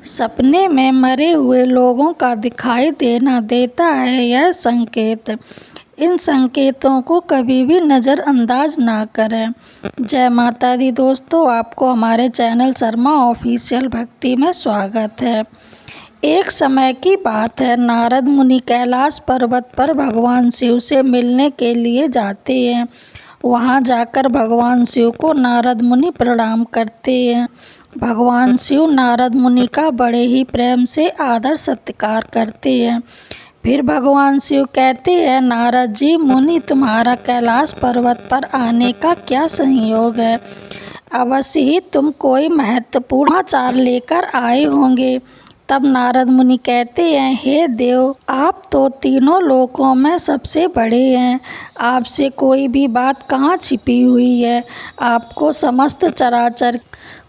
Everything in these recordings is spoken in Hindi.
सपने में मरे हुए लोगों का दिखाई देना देता है यह संकेत। इन संकेतों को कभी भी नज़रअंदाज ना करें। जय माता दी दोस्तों, आपको हमारे चैनल शर्मा ऑफिशियल भक्ति में स्वागत है। एक समय की बात है, नारद मुनि कैलाश पर्वत पर भगवान शिव से मिलने के लिए जाते हैं। वहां जाकर भगवान शिव को नारद मुनि प्रणाम करते हैं। भगवान शिव नारद मुनि का बड़े ही प्रेम से आदर सत्कार करते हैं। फिर भगवान शिव कहते हैं, नारद जी मुनि, तुम्हारा कैलाश पर्वत पर आने का क्या संयोग है? अवश्य ही तुम कोई महत्वपूर्ण समाचार लेकर आए होंगे। तब नारद मुनि कहते हैं, हे देव, आप तो तीनों लोकों में सबसे बड़े हैं। आपसे कोई भी बात कहाँ छिपी हुई है। आपको समस्त चराचर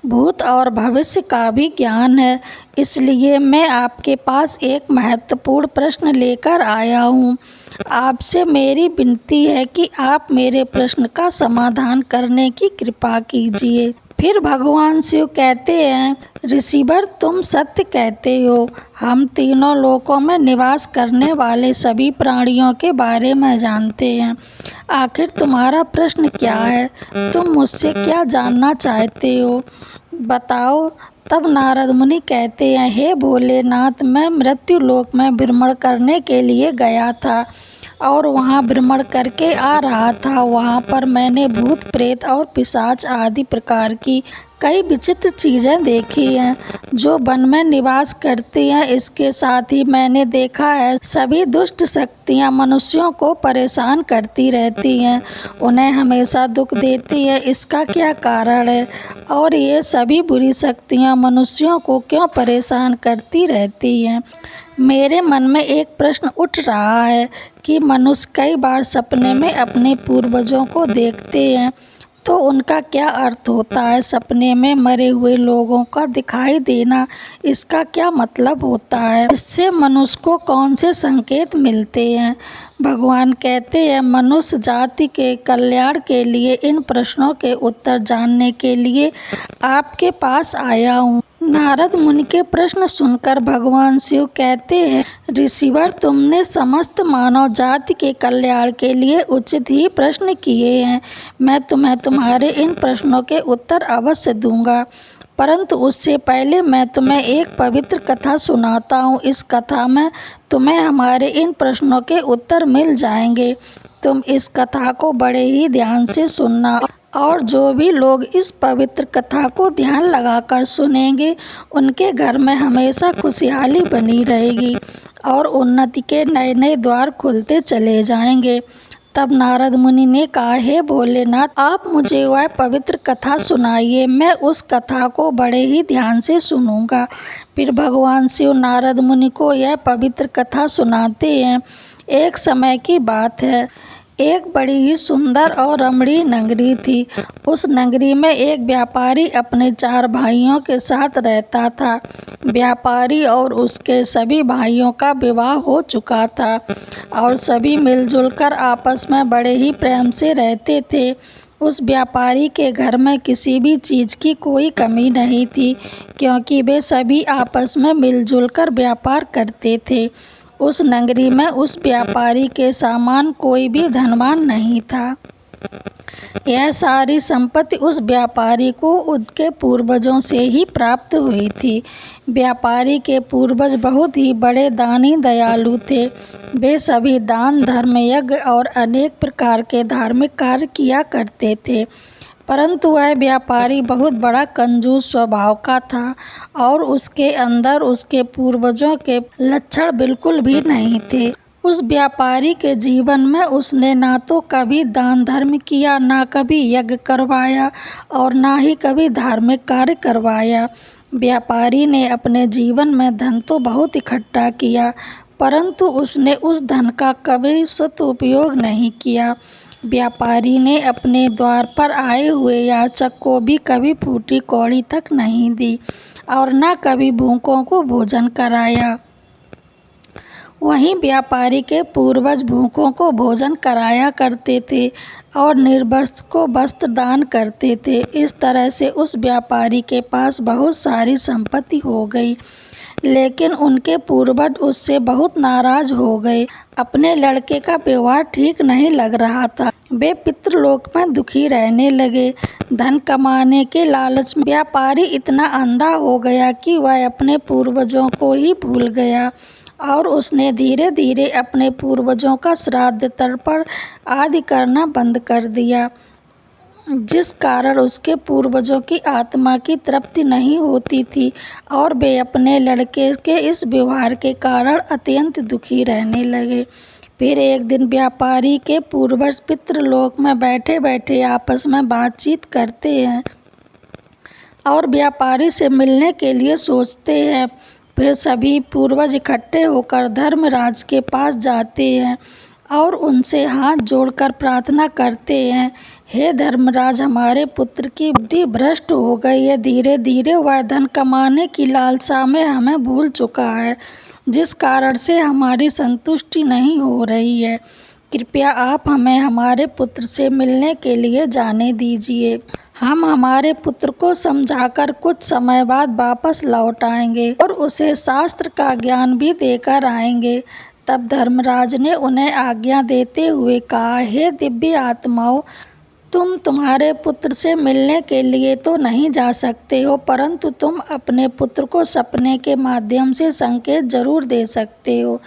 भूत और भविष्य का भी ज्ञान है। इसलिए मैं आपके पास एक महत्वपूर्ण प्रश्न लेकर आया हूँ। आपसे मेरी विनती है कि आप मेरे प्रश्न का समाधान करने की कृपा कीजिए। फिर भगवान शिव कहते हैं, ऋषिवर, तुम सत्य कहते हो। हम तीनों लोकों में निवास करने वाले सभी प्राणियों के बारे में जानते हैं। आखिर तुम्हारा प्रश्न क्या है? तुम मुझसे क्या जानना चाहते हो? बताओ। तब नारद मुनि कहते हैं, हे भोलेनाथ, मैं मृत्यु लोक में भ्रमण करने के लिए गया था और वहाँ भ्रमण करके आ रहा था। वहाँ पर मैंने भूत प्रेत और पिशाच आदि प्रकार की कई विचित्र चीज़ें देखी हैं जो वन में निवास करती हैं। इसके साथ ही मैंने देखा है सभी दुष्ट शक्तियाँ मनुष्यों को परेशान करती रहती हैं, उन्हें हमेशा दुख देती है। इसका क्या कारण है? और ये सभी बुरी शक्तियाँ मनुष्यों को क्यों परेशान करती रहती हैं? मेरे मन में एक प्रश्न उठ रहा है कि मनुष्य कई बार सपने में अपने पूर्वजों को देखते हैं, तो उनका क्या अर्थ होता है? सपने में मरे हुए लोगों का दिखाई देना, इसका क्या मतलब होता है? इससे मनुष्य को कौन से संकेत मिलते हैं? भगवान कहते हैं, मनुष्य जाति के कल्याण के लिए इन प्रश्नों के उत्तर जानने के लिए आपके पास आया हूँ। नारद मुनि के प्रश्न सुनकर भगवान शिव कहते हैं, ऋषिवर, तुमने समस्त मानव जाति के कल्याण के लिए उचित ही प्रश्न किए हैं। मैं तुम्हें तुम्हारे इन प्रश्नों के उत्तर अवश्य दूंगा, परंतु उससे पहले मैं तुम्हें एक पवित्र कथा सुनाता हूँ। इस कथा में तुम्हें हमारे इन प्रश्नों के उत्तर मिल जाएंगे। तुम इस कथा को बड़े ही ध्यान से सुनना, और जो भी लोग इस पवित्र कथा को ध्यान लगाकर सुनेंगे, उनके घर में हमेशा खुशहाली बनी रहेगी और उन्नति के नए नए द्वार खुलते चले जाएंगे। तब नारद मुनि ने कहा, हे भोलेनाथ, आप मुझे वह पवित्र कथा सुनाइए, मैं उस कथा को बड़े ही ध्यान से सुनूंगा। फिर भगवान शिव नारद मुनि को यह पवित्र कथा सुनाते हैं। एक समय की बात है, एक बड़ी ही सुंदर और रमणीय नगरी थी। उस नगरी में एक व्यापारी अपने 4 भाइयों के साथ रहता था। व्यापारी और उसके सभी भाइयों का विवाह हो चुका था और सभी मिलजुल कर आपस में बड़े ही प्रेम से रहते थे। उस व्यापारी के घर में किसी भी चीज़ की कोई कमी नहीं थी, क्योंकि वे सभी आपस में मिलजुल कर व्यापार करते थे। उस नगरी में उस व्यापारी के समान कोई भी धनवान नहीं था। यह सारी संपत्ति उस व्यापारी को उनके पूर्वजों से ही प्राप्त हुई थी। व्यापारी के पूर्वज बहुत ही बड़े दानी दयालु थे। वे सभी दान, धर्म, यज्ञ और अनेक प्रकार के धार्मिक कार्य किया करते थे, परंतु वह व्यापारी बहुत बड़ा कंजूस स्वभाव का था और उसके अंदर उसके पूर्वजों के लक्षण बिल्कुल भी नहीं थे। उस व्यापारी के जीवन में उसने ना तो कभी दान धर्म किया, ना कभी यज्ञ करवाया और ना ही कभी धार्मिक कार्य करवाया। व्यापारी ने अपने जीवन में धन तो बहुत इकट्ठा किया, परंतु उसने उस धन का कभी सदुपयोग नहीं किया। व्यापारी ने अपने द्वार पर आए हुए याचक को भी कभी फूटी कौड़ी तक नहीं दी और न कभी भूखों को भोजन कराया। वहीं व्यापारी के पूर्वज भूखों को भोजन कराया करते थे और निर्वस्त्र को वस्त्र दान करते थे। इस तरह से उस व्यापारी के पास बहुत सारी संपत्ति हो गई, लेकिन उनके पूर्वज उससे बहुत नाराज हो गए। अपने लड़के का व्यवहार ठीक नहीं लग रहा था। वे पितृलोक में दुखी रहने लगे। धन कमाने के लालच में व्यापारी इतना अंधा हो गया कि वह अपने पूर्वजों को ही भूल गया और उसने धीरे धीरे अपने पूर्वजों का श्राद्ध तर्पण आदि करना बंद कर दिया, जिस कारण उसके पूर्वजों की आत्मा की तृप्ति नहीं होती थी और वे अपने लड़के के इस व्यवहार के कारण अत्यंत दुखी रहने लगे। फिर एक दिन व्यापारी के पूर्वज पितृलोक में बैठे बैठे आपस में बातचीत करते हैं और व्यापारी से मिलने के लिए सोचते हैं। फिर सभी पूर्वज इकट्ठे होकर धर्मराज के पास जाते हैं और उनसे हाथ जोड़कर प्रार्थना करते हैं, हे धर्मराज, हमारे पुत्र की बुद्धि भ्रष्ट हो गई है। धीरे धीरे वह धन कमाने की लालसा में हमें भूल चुका है, जिस कारण से हमारी संतुष्टि नहीं हो रही है। कृपया आप हमें हमारे पुत्र से मिलने के लिए जाने दीजिए। हम हमारे पुत्र को समझाकर कुछ समय बाद वापस लौट आएंगे और उसे शास्त्र का ज्ञान भी देकर आएंगे। तब धर्मराज ने उन्हें आज्ञा देते हुए कहा, हे दिव्य आत्माओं, तुम तुम्हारे पुत्र से मिलने के लिए तो नहीं जा सकते हो, परंतु तुम अपने पुत्र को सपने के माध्यम से संकेत जरूर दे सकते हो।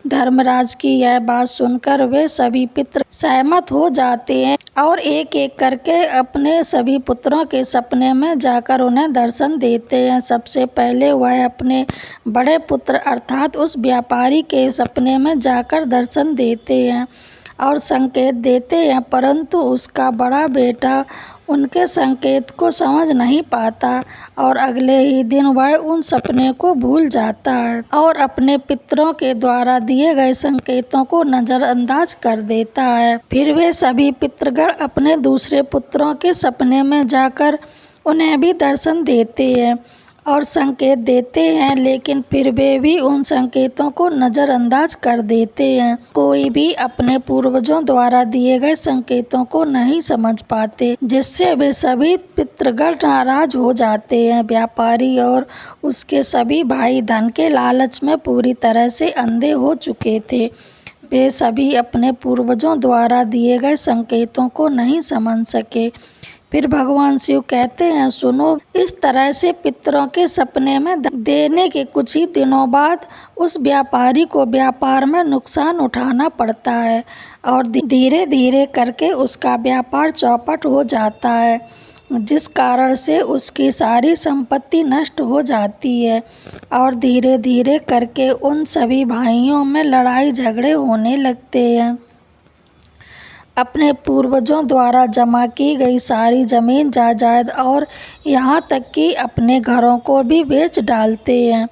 धर्मराज की यह बात सुनकर वे सभी पितर सहमत हो जाते हैं और एक एक करके अपने सभी पुत्रों के सपने में जाकर उन्हें दर्शन देते हैं। सबसे पहले वह अपने बड़े पुत्र अर्थात उस व्यापारी के सपने में जाकर दर्शन देते हैं और संकेत देते हैं, परंतु उसका बड़ा बेटा उनके संकेत को समझ नहीं पाता और अगले ही दिन वह उन सपने को भूल जाता है और अपने पितरों के द्वारा दिए गए संकेतों को नज़रअंदाज कर देता है। फिर वे सभी पितृगण अपने दूसरे पुत्रों के सपने में जाकर उन्हें भी दर्शन देते हैं और संकेत देते हैं, लेकिन फिर वे भी उन संकेतों को नज़रअंदाज कर देते हैं। कोई भी अपने पूर्वजों द्वारा दिए गए संकेतों को नहीं समझ पाते, जिससे वे सभी पितृगण नाराज हो जाते हैं। व्यापारी और उसके सभी भाई धन के लालच में पूरी तरह से अंधे हो चुके थे। वे सभी अपने पूर्वजों द्वारा दिए गए संकेतों को नहीं समझ सके। फिर भगवान शिव कहते हैं, सुनो, इस तरह से पितरों के सपने में देने के कुछ ही दिनों बाद उस व्यापारी को व्यापार में नुकसान उठाना पड़ता है और धीरे धीरे करके उसका व्यापार चौपट हो जाता है, जिस कारण से उसकी सारी संपत्ति नष्ट हो जाती है और धीरे धीरे करके उन सभी भाइयों में लड़ाई झगड़े होने लगते हैं। अपने पूर्वजों द्वारा जमा की गई सारी जमीन जायदाद और यहाँ तक कि अपने घरों को भी बेच डालते हैं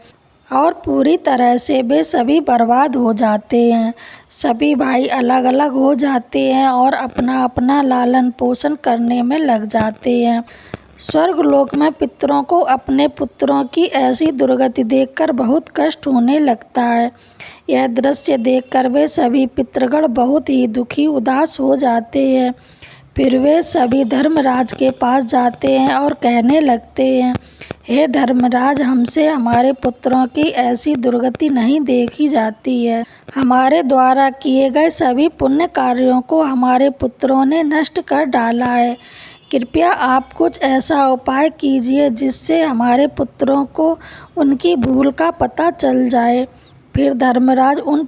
और पूरी तरह से वे सभी बर्बाद हो जाते हैं। सभी भाई अलग अलग हो जाते हैं और अपना अपना लालन पोषण करने में लग जाते हैं। स्वर्गलोक में पितरों को अपने पुत्रों की ऐसी दुर्गति देखकर बहुत कष्ट होने लगता है। यह दृश्य देखकर वे सभी पितृगण बहुत ही दुखी उदास हो जाते हैं। फिर वे सभी धर्मराज के पास जाते हैं और कहने लगते हैं, हे धर्मराज, हमसे हमारे पुत्रों की ऐसी दुर्गति नहीं देखी जाती है। हमारे द्वारा किए गए सभी पुण्य कार्यों को हमारे पुत्रों ने नष्ट कर डाला है। कृपया आप कुछ ऐसा उपाय कीजिए जिससे हमारे पुत्रों को उनकी भूल का पता चल जाए। फिर धर्मराज उन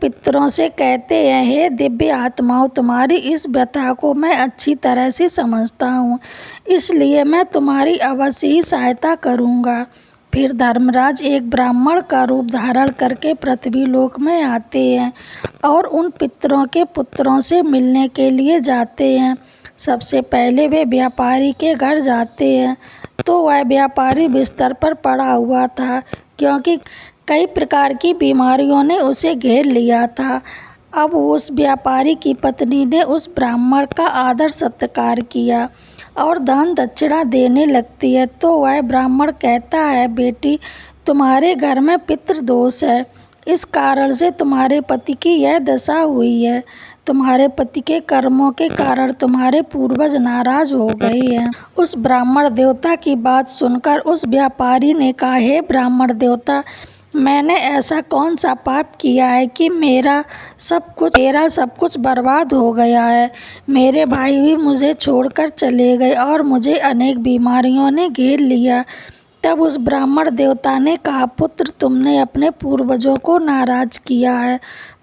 पितरों से कहते हैं, हे दिव्य आत्माओं, तुम्हारी इस व्यथा को मैं अच्छी तरह से समझता हूँ, इसलिए मैं तुम्हारी अवश्य ही सहायता करूँगा। फिर धर्मराज एक ब्राह्मण का रूप धारण करके पृथ्वी लोक में आते हैं और उन पितरों के पुत्रों से मिलने के लिए जाते हैं। सबसे पहले वे व्यापारी के घर जाते हैं तो वह व्यापारी बिस्तर पर पड़ा हुआ था, क्योंकि कई प्रकार की बीमारियों ने उसे घेर लिया था। अब उस व्यापारी की पत्नी ने उस ब्राह्मण का आदर सत्कार किया और दान दक्षिणा देने लगती है, तो वह ब्राह्मण कहता है, बेटी, तुम्हारे घर में पितृदोष है, इस कारण से तुम्हारे पति की यह दशा हुई है। तुम्हारे पति के कर्मों के कारण तुम्हारे पूर्वज नाराज हो गए हैं। उस ब्राह्मण देवता की बात सुनकर उस व्यापारी ने कहा, हे ब्राह्मण देवता, मैंने ऐसा कौन सा पाप किया है कि मेरा सब कुछ बर्बाद हो गया है। मेरे भाई भी मुझे छोड़कर चले गए और मुझे अनेक बीमारियों ने घेर लिया। तब उस ब्राह्मण देवता ने कहा, पुत्र, तुमने अपने पूर्वजों को नाराज किया है।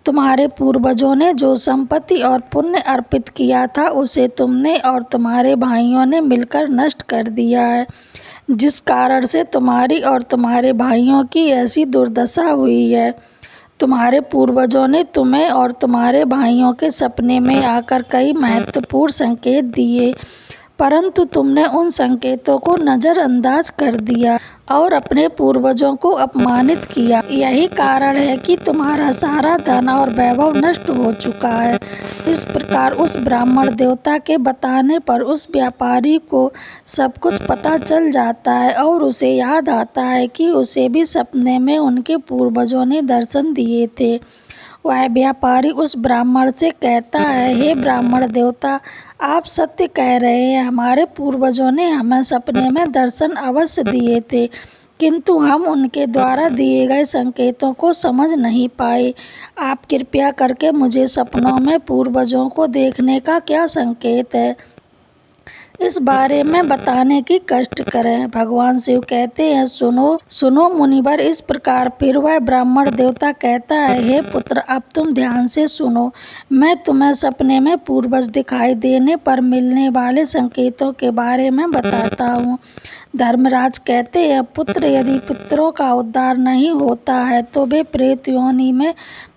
तुम्हारे पूर्वजों ने जो संपत्ति और पुण्य अर्पित किया था उसे तुमने और तुम्हारे भाइयों ने मिलकर नष्ट कर दिया है, जिस कारण से तुम्हारी और तुम्हारे भाइयों की ऐसी दुर्दशा हुई है। तुम्हारे पूर्वजों ने तुम्हें और तुम्हारे भाइयों के सपने में आकर कई महत्वपूर्ण संकेत दिए, परंतु तुमने उन संकेतों को नज़रअंदाज कर दिया और अपने पूर्वजों को अपमानित किया। यही कारण है कि तुम्हारा सारा धन और वैभव नष्ट हो चुका है। इस प्रकार उस ब्राह्मण देवता के बताने पर उस व्यापारी को सब कुछ पता चल जाता है और उसे याद आता है कि उसे भी सपने में उनके पूर्वजों ने दर्शन दिए थे। वह व्यापारी उस ब्राह्मण से कहता है, हे ब्राह्मण देवता, आप सत्य कह रहे हैं। हमारे पूर्वजों ने हमें सपने में दर्शन अवश्य दिए थे, किंतु हम उनके द्वारा दिए गए संकेतों को समझ नहीं पाए। आप कृपया करके मुझे सपनों में पूर्वजों को देखने का क्या संकेत है, इस बारे में बताने की कष्ट करें। भगवान शिव कहते हैं, सुनो मुनिवर। इस प्रकार फिर वह ब्राह्मण देवता कहता है, हे पुत्र, अब तुम ध्यान से सुनो। मैं तुम्हें सपने में पूर्वज दिखाई देने पर मिलने वाले संकेतों के बारे में बताता हूँ। धर्मराज कहते हैं, पुत्र, यदि पितरों का उद्धार नहीं होता है तो वे प्रेत योनि में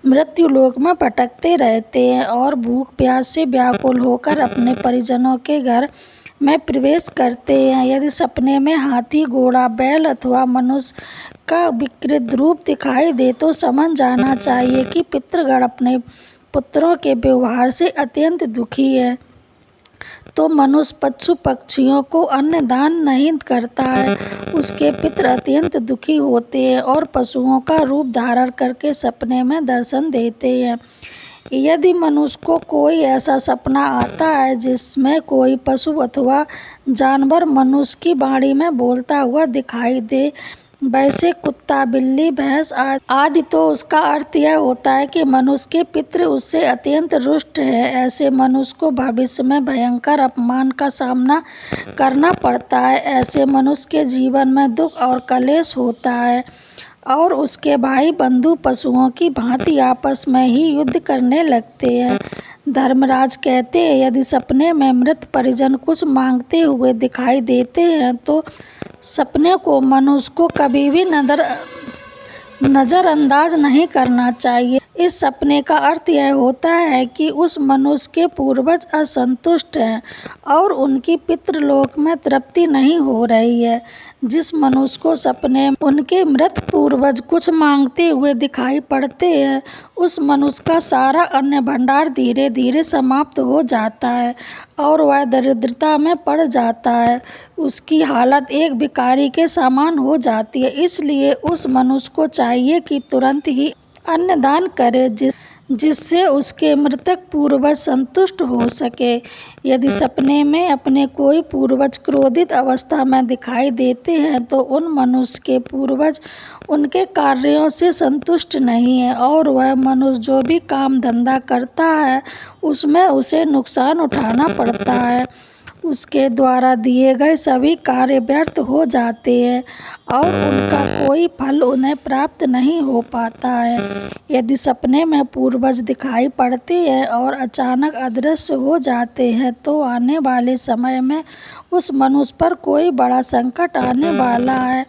मृत्यु लोक में भटकते रहते हैं और भूख प्यास से व्याकुल होकर अपने परिजनों के घर में प्रवेश करते हैं। यदि सपने में हाथी, घोड़ा, बैल अथवा मनुष्य का विकृत रूप दिखाई दे तो समझ जाना चाहिए कि पितृगण अपने पुत्रों के व्यवहार से अत्यंत दुखी है। तो मनुष्य पशु पक्षियों को अन्न दान नहीं करता है, उसके पितृ अत्यंत दुखी होते हैं और पशुओं का रूप धारण करके सपने में दर्शन देते हैं। यदि मनुष्य को कोई ऐसा सपना आता है जिसमें कोई पशु अथवा जानवर मनुष्य की वाणी में बोलता हुआ दिखाई दे, वैसे कुत्ता, बिल्ली, भैंस आदि, तो उसका अर्थ यह होता है कि मनुष्य के पितृ उससे अत्यंत रुष्ट है। ऐसे मनुष्य को भविष्य में भयंकर अपमान का सामना करना पड़ता है। ऐसे मनुष्य के जीवन में दुख और क्लेश होता है और उसके भाई बंधु पशुओं की भांति आपस में ही युद्ध करने लगते हैं। धर्मराज कहते हैं, यदि सपने में मृत परिजन कुछ मांगते हुए दिखाई देते हैं तो सपने को मनुष्य को कभी भी नज़रअंदाज नहीं करना चाहिए। इस सपने का अर्थ यह होता है कि उस मनुष्य के पूर्वज असंतुष्ट हैं और उनकी पितृलोक में तृप्ति नहीं हो रही है। जिस मनुष्य को सपने में उनके मृत पूर्वज कुछ मांगते हुए दिखाई पड़ते हैं, उस मनुष्य का सारा अन्न भंडार धीरे धीरे समाप्त हो जाता है और वह दरिद्रता में पड़ जाता है। उसकी हालत एक भिखारी के समान हो जाती है। इसलिए उस मनुष्य को चाहिए कि तुरंत ही अन्नदान करे, जिससे उसके मृतक पूर्वज संतुष्ट हो सके। यदि सपने में अपने कोई पूर्वज क्रोधित अवस्था में दिखाई देते हैं तो उन मनुष्य के पूर्वज उनके कार्यों से संतुष्ट नहीं है और वह मनुष्य जो भी काम धंधा करता है उसमें उसे नुकसान उठाना पड़ता है। उसके द्वारा दिए गए सभी कार्य व्यर्थ हो जाते हैं और उनका कोई फल उन्हें प्राप्त नहीं हो पाता है। यदि सपने में पूर्वज दिखाई पड़ते हैं और अचानक अदृश्य हो जाते हैं तो आने वाले समय में उस मनुष्य पर कोई बड़ा संकट आने वाला है,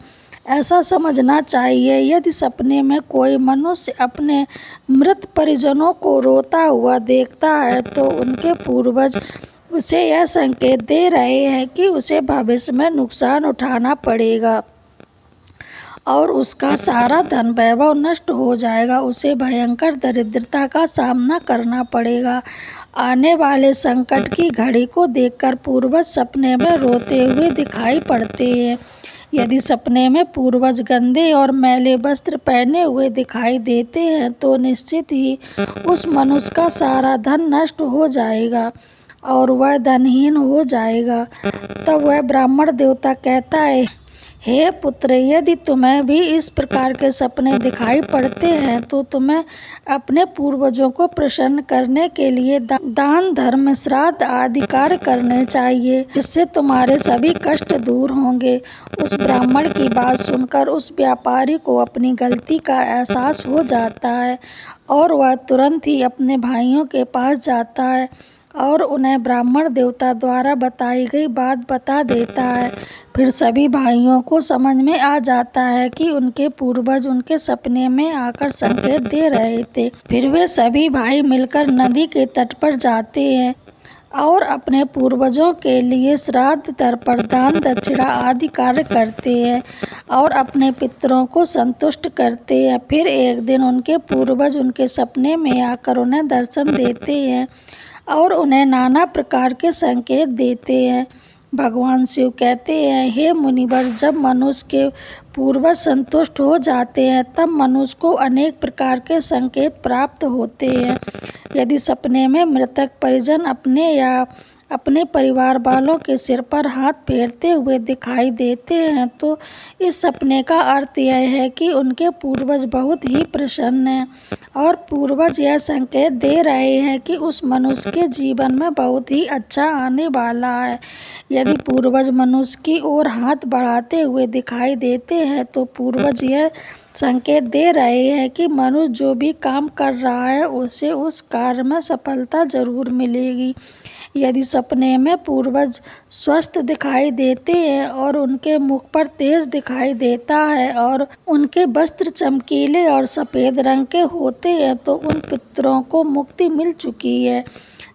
ऐसा समझना चाहिए। यदि सपने में कोई मनुष्य अपने मृत परिजनों को रोता हुआ देखता है तो उनके पूर्वज उसे यह संकेत दे रहे हैं कि उसे भविष्य में नुकसान उठाना पड़ेगा और उसका सारा धन वैभव नष्ट हो जाएगा। उसे भयंकर दरिद्रता का सामना करना पड़ेगा। आने वाले संकट की घड़ी को देखकर पूर्वज सपने में रोते हुए दिखाई पड़ते हैं। यदि सपने में पूर्वज गंदे और मैले वस्त्र पहने हुए दिखाई देते हैं तो निश्चित ही उस मनुष्य का सारा धन नष्ट हो जाएगा और वह धनहीन हो जाएगा। तब वह ब्राह्मण देवता कहता है, हे पुत्र, यदि तुम्हें भी इस प्रकार के सपने दिखाई पड़ते हैं तो तुम्हें अपने पूर्वजों को प्रसन्न करने के लिए दान, धर्म, श्राद्ध आदि कार्य करने चाहिए। इससे तुम्हारे सभी कष्ट दूर होंगे। उस ब्राह्मण की बात सुनकर उस व्यापारी को अपनी गलती का एहसास हो जाता है और वह तुरंत ही अपने भाइयों के पास जाता है और उन्हें ब्राह्मण देवता द्वारा बताई गई बात बता देता है। फिर सभी भाइयों को समझ में आ जाता है कि उनके पूर्वज उनके सपने में आकर संकेत दे रहे थे। फिर वे सभी भाई मिलकर नदी के तट पर जाते हैं और अपने पूर्वजों के लिए श्राद्ध, तर्पण, दान, दक्षिणा आदि कार्य करते हैं और अपने पितरों को संतुष्ट करते हैं। फिर एक दिन उनके पूर्वज उनके सपने में आकर उन्हें दर्शन देते हैं और उन्हें नाना प्रकार के संकेत देते हैं। भगवान शिव कहते हैं, हे मुनिवर, जब मनुष्य के पूर्वज संतुष्ट हो जाते हैं तब मनुष्य को अनेक प्रकार के संकेत प्राप्त होते हैं। यदि सपने में मृतक परिजन अपने या अपने परिवार वालों के सिर पर हाथ फेरते हुए दिखाई देते हैं तो इस सपने का अर्थ यह है कि उनके पूर्वज बहुत ही प्रसन्न हैं और पूर्वज यह संकेत दे रहे हैं कि उस मनुष्य के जीवन में बहुत ही अच्छा आने वाला है। यदि पूर्वज मनुष्य की ओर हाथ बढ़ाते हुए दिखाई देते हैं तो पूर्वज यह संकेत दे रहे हैं कि मनुष्य जो भी काम कर रहा है उसे उस कार्य में सफलता जरूर मिलेगी। यदि सपने में पूर्वज स्वस्थ दिखाई देते हैं और उनके मुख पर तेज दिखाई देता है और उनके वस्त्र चमकीले और सफ़ेद रंग के होते हैं तो उन पितरों को मुक्ति मिल चुकी है,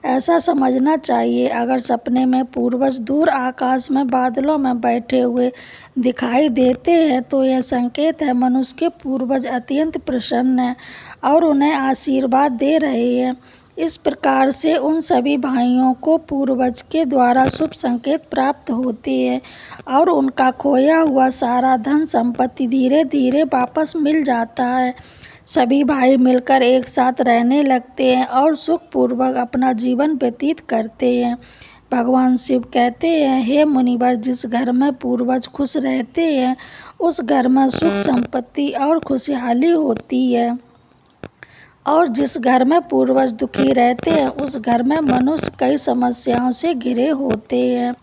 ऐसा समझना चाहिए। अगर सपने में पूर्वज दूर आकाश में बादलों में बैठे हुए दिखाई देते हैं तो यह संकेत है मनुष्य के पूर्वज अत्यंत प्रसन्न हैं और उन्हें आशीर्वाद दे रहे हैं। इस प्रकार से उन सभी भाइयों को पूर्वज के द्वारा शुभ संकेत प्राप्त होते हैं और उनका खोया हुआ सारा धन संपत्ति धीरे धीरे वापस मिल जाता है। सभी भाई मिलकर एक साथ रहने लगते हैं और सुखपूर्वक अपना जीवन व्यतीत करते हैं। भगवान शिव कहते हैं, हे मुनिवर, जिस घर में पूर्वज खुश रहते हैं उस घर में सुख संपत्ति और खुशहाली होती है और जिस घर में पूर्वज दुखी रहते हैं उस घर में मनुष्य कई समस्याओं से घिरे होते हैं।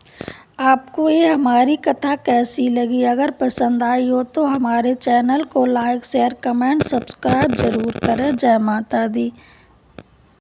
आपको ये हमारी कथा कैसी लगी? अगर पसंद आई हो तो हमारे चैनल को लाइक, शेयर, कमेंट, सब्सक्राइब जरूर करें। जय माता दी।